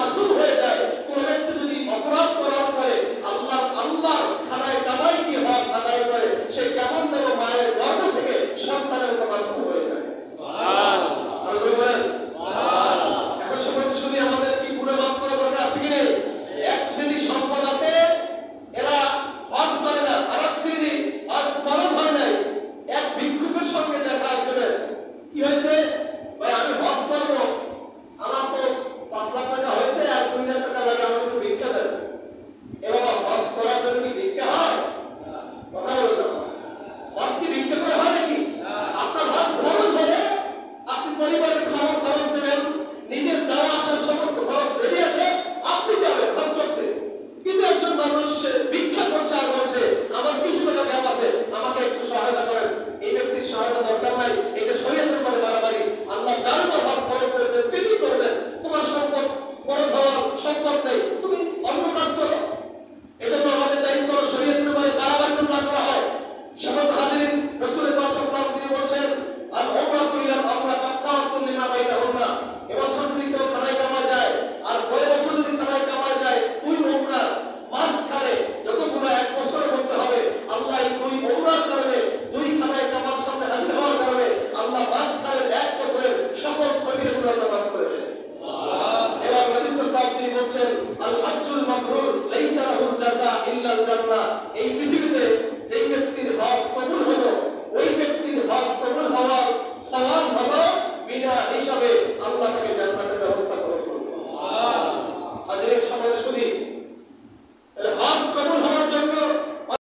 মাসুম হয়ে যায়। কোন ব্যক্তি যদি অপরাধ করার পরে আল্লাহ খানায় কাবায় গিয়ে হজ আদায় করে, সে কেমন যেন মায়ের গর্ভ থেকে সন্তানের মতো মাসুম হয়ে যায়। আর বলেন এখন সময় শুনি আমাদের কি গুনাহ মাফ করা দরকার আছে কি নেই? এক শ্রেণী সম্পদ আছে, এরা হজ করে না, আর এক শ্রেণী হজ ফরজ হয় নাই। এক ভিক্ষুকের সঙ্গে দেখা একজনের, কি হয়েছে ভাই, আমি হজ করবো, আমার তো 5 লাখ টাকা হয়েছে আর 2 লাখ টাকা লাগে, আমাকে একটু ভিক্ষা দেন। এ বাবা, হজ করার জন্য কি ভিক্ষা হয়? কথা বলুন না, হজ কি ভিক্ষা করে হয় নাকি? আপনার হজ ফরজ হলে আপনি পরিবারের খাওয়া খরচ দেবেন, নিজের যাওয়া আসার সমস্ত খরচ রেডি আছে, আপনি যাবেন হজ করতে। কিন্তু একজন মানুষ ভিক্ষা করছে আর বলছে আমার কিছু টাকা গ্যাপ আছে, আমাকে একটু সহায়তা করেন। এই ব্যক্তির সহায়তা দরকার নাই, এটা শরীয়তের উপরে বাড়াবাড়ি। আল্লাহ যার উপর হজ ফরজ করেছে তিনি করবেন। তোমার সম্পদ ফরজ হওয়ার সম্পদ নেই, তুমি অন্য কাজ করো। এজন্য আমাদের দায়িত্ব শরীয়তের উপরে বাড়াবাড়ি না করা হয়। সম্মানিত হাজিরিন, রাসূল পাক সাল্লাল্লাহু আলাইহি ওয়াসাল্লাম তিনি বলেছেন আর উমরাতু ইলা উমরা কাফারাতুন লিমা বাইনাহুন্না। এবছর যদি কেউ খানায় কামায় যায় আর পরের বছর যদি খানায় কামায় যায়, 2 উমরার মাঝখানে যত গুনাহ 1 বছরে করতে হবে, আল্লাহ এই 2 উমরার কারণে 2 খানায় কামার সামনে হাজির হওয়ার কারণে আল্লাহ মাঝখানে 1 বছরের সকল সগীরা গুনাহ মাফ করে দেন। এবং নবী সাল্লাল্লাহু আলাইহি ওয়াসাল্লাম তিনি বলেছেন আল হজ্জুল মাবরুর লাইসা লাহুল জাযা ইল্লা আল জান্নাহ। এই পৃথিবীতে যেই ব্যক্তির হজ কবুল হলো, ওই ব্যক্তির হজ কবুল